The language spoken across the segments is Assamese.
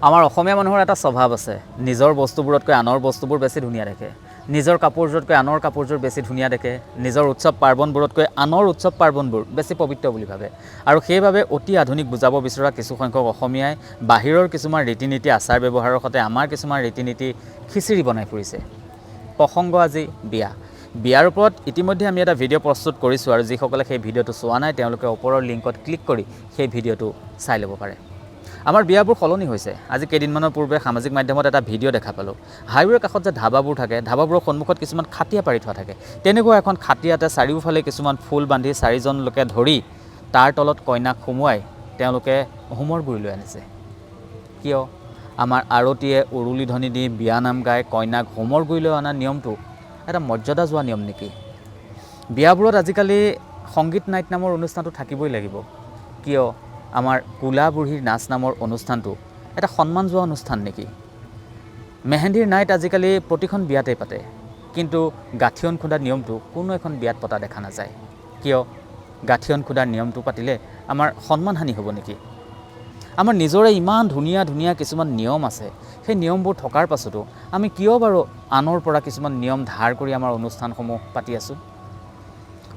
আমাৰ অসমীয়া মানুহৰ এটা স্বভাৱ আছে, নিজৰ বস্তুবোৰতকৈ আনৰ বস্তুবোৰ বেছি ধুনীয়া দেখে, নিজৰ কাপোৰযোৰতকৈ আনৰ কাপোৰযোৰ বেছি ধুনীয়া দেখে, নিজৰ উৎসৱ পাৰ্বণবোৰতকৈ আনৰ উৎসৱ পাৰ্বণবোৰ বেছি পবিত্ৰ বুলি ভাবে। আৰু সেইবাবে অতি আধুনিক বুজাব বিচৰা কিছুসংখ্যক অসমীয়াই বাহিৰৰ কিছুমান ৰীতি নীতি আচাৰ ব্যৱহাৰৰ সৈতে আমাৰ কিছুমান ৰীতি নীতি খিচিৰি বনাই ফুৰিছে। প্ৰসংগ আজি বিয়াৰ ওপৰত ইতিমধ্যে আমি এটা ভিডিঅ' প্ৰস্তুত কৰিছোঁ, আৰু যিসকলে সেই ভিডিঅ'টো চোৱা নাই তেওঁলোকে ওপৰৰ লিংকত ক্লিক কৰি সেই ভিডিঅ'টো চাই ল'ব পাৰে। আমাৰ বিয়াবোৰ সলনি হৈছে। আজি কেইদিনমানৰ পূৰ্বে সামাজিক মাধ্যমত এটা ভিডিঅ' দেখা পালোঁ। হাইৱেৰ কাষত যে ধাবাবোৰ থাকে, ধাবাবোৰৰ সন্মুখত কিছুমান খাটিয়া পাৰি থোৱা থাকে। তেনেকুৱা এখন খাটিয়াতে চাৰিওফালে কিছুমান ফুল বান্ধি 4জন লোকে ধৰি তাৰ তলত কইনাক সুমুৱাই তেওঁলোকে হোমৰ গুৰিলৈ আনিছে। কিয়? আমাৰ আৰতীয়ে উৰুলি ধ্বনি দি বিয়ানাম গাই কইনাক হোমৰ গুৰিলৈ অনা নিয়মটো এটা মৰ্যাদা যোৱা নিয়ম নেকি? বিয়াবোৰত আজিকালি সংগীত নাইট নামৰ অনুষ্ঠানটো থাকিবই লাগিব। কিয়? আমাৰ কোলা বুঢ়ীৰ নাচ নামৰ অনুষ্ঠানটো এটা সন্মান যোৱা অনুষ্ঠান নেকি? মেহেন্দিৰ নাইট আজিকালি প্ৰতিখন বিয়াতেই পাতে, কিন্তু গাঠিয়ন খোন্দা নিয়মটো কোনো এখন বিয়াত পতা দেখা নাযায়। কিয়? গাঠিয়ন খোন্দাৰ নিয়মটো পাতিলে আমাৰ সন্মানহানি হ'ব নেকি? আমাৰ নিজৰে ইমান ধুনীয়া ধুনীয়া কিছুমান নিয়ম আছে, সেই নিয়মবোৰ থকাৰ পাছতো আমি কিয় বাৰু আনৰ পৰা কিছুমান নিয়ম ধাৰ কৰি আমাৰ অনুষ্ঠানসমূহ পাতি আছোঁ?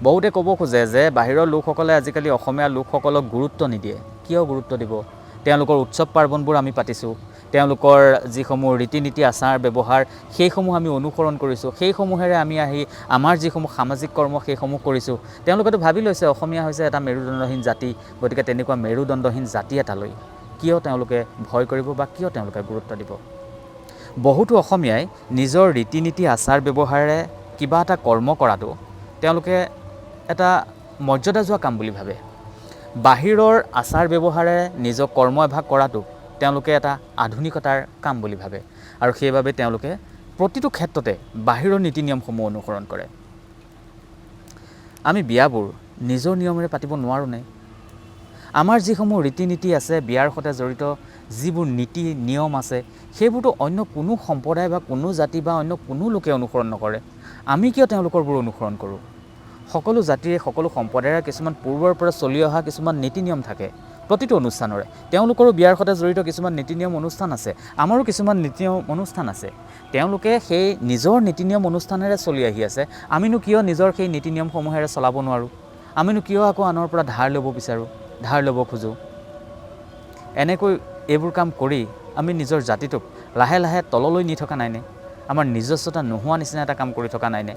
বহুতে ক'ব খোজে যে বাহিৰৰ লোকসকলে আজিকালি অসমীয়া লোকসকলক গুৰুত্ব নিদিয়ে। কিয় গুৰুত্ব দিব? তেওঁলোকৰ উৎসৱ পাৰ্বণবোৰ আমি পাতিছোঁ, তেওঁলোকৰ যিসমূহ ৰীতি নীতি আচাৰ ব্যৱহাৰ সেইসমূহ আমি অনুসৰণ কৰিছোঁ, সেইসমূহেৰে আমি আহি আমাৰ যিসমূহ সামাজিক কৰ্ম সেইসমূহ কৰিছোঁ। তেওঁলোকেতো ভাবি লৈছে অসমীয়া হৈছে এটা মেৰুদণ্ডহীন জাতি, গতিকে তেনেকুৱা মেৰুদণ্ডহীন জাতি এটালৈ কিয় তেওঁলোকে ভয় কৰিব বা কিয় তেওঁলোকে গুৰুত্ব দিব? বহুতো অসমীয়াই নিজৰ ৰীতি নীতি আচাৰ ব্যৱহাৰেৰে কিবা এটা কৰ্ম কৰাটো তেওঁলোকে এটা মৰ্যাদা যোৱা কাম বুলি ভাবে। বাহিৰৰ আচাৰ ব্যৱহাৰেৰে নিজৰ কৰ্ম এভাগ কৰাটো তেওঁলোকে এটা আধুনিকতাৰ কাম বুলি ভাবে, আৰু সেইবাবে তেওঁলোকে প্ৰতিটো ক্ষেত্ৰতে বাহিৰৰ নীতি নিয়মসমূহ অনুসৰণ কৰে। আমি বিয়াবোৰ নিজৰ নিয়মেৰে পাতিব নোৱাৰোঁনে? আমাৰ যিসমূহ ৰীতি নীতি আছে, বিয়াৰ সৈতে জড়িত যিবোৰ নীতি নিয়ম আছে, সেইবোৰতো অন্য কোনো সম্প্ৰদায় বা কোনো জাতি বা অন্য কোনো লোকে অনুসৰণ নকৰে। আমি কিয় তেওঁলোকৰবোৰ অনুসৰণ কৰোঁ? সকলো জাতিৰে সকলো সম্প্ৰদায়ৰ কিছুমান পূৰ্বৰ পৰা চলি অহা কিছুমান নীতি নিয়ম থাকে প্ৰতিটো অনুষ্ঠানৰে। তেওঁলোকৰো বিয়াৰ সৈতে জড়িত কিছুমান নীতি নিয়ম অনুষ্ঠান আছে, আমাৰো কিছুমান নীতি নিয়ম অনুষ্ঠান আছে। তেওঁলোকে সেই নিজৰ নীতি নিয়ম অনুষ্ঠানেৰে চলি আহি আছে, আমিনো কিয় নিজৰ সেই নীতি নিয়মসমূহেৰে চলাব নোৱাৰোঁ? আমিনো কিয় আকৌ আনৰ পৰা ধাৰ ল'ব বিচাৰোঁ, ধাৰ ল'ব খোজোঁ? এনেকৈ এইবোৰ কাম কৰি আমি নিজৰ জাতিটোক লাহে লাহে তললৈ নি থকা নাইনে? আমাৰ নিজস্বতা নোহোৱা নিচিনা এটা কাম কৰি থকা নাইনে?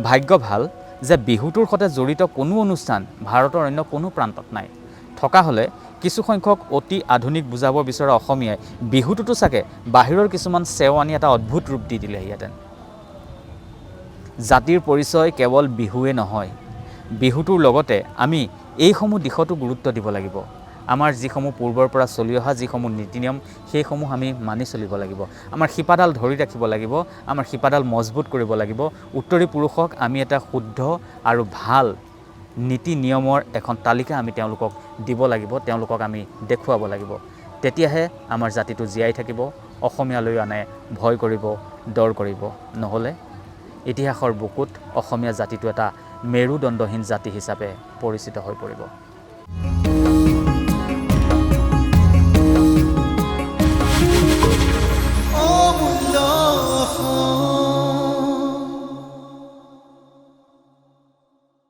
ভাগ্য ভাল যে বিহুটোৰ সৈতে জড়িত কোনো অনুষ্ঠান ভাৰতৰ অন্য কোনো প্ৰান্তত নাই। থকা হ'লে কিছুসংখ্যক অতি আধুনিক বুজাব বিচৰা অসমীয়াই বিহুটোতো চাগে বাহিৰৰ কিছুমান চেৱানি এটা অদ্ভুত ৰূপ দি দিলেহেঁতেন। জাতিৰ পৰিচয় কেৱল বিহুৱে নহয়, বিহুটোৰ লগতে আমি এইসমূহ দিশতো গুৰুত্ব দিব লাগিব। আমাৰ যিসমূহ পূৰ্বৰ পৰা চলি অহা যিসমূহ নীতি নিয়ম সেইসমূহ আমি মানি চলিব লাগিব। আমাৰ শিপাডাল ধৰি ৰাখিব লাগিব, আমাৰ শিপাডাল মজবুত কৰিব লাগিব। উত্তৰী পুৰুষক আমি এটা শুদ্ধ আৰু ভাল নীতি নিয়মৰ এখন তালিকা আমি তেওঁলোকক দিব লাগিব, তেওঁলোকক আমি দেখুৱাব লাগিব। তেতিয়াহে আমাৰ জাতিটো জীয়াই থাকিব, অসমীয়ালৈ আনে ভয় কৰিব, ডৰ কৰিব। নহ'লে ইতিহাসৰ বুকুত অসমীয়া জাতিটো এটা মেৰুদণ্ডহীন জাতি হিচাপে পৰিচিত হৈ পৰিব।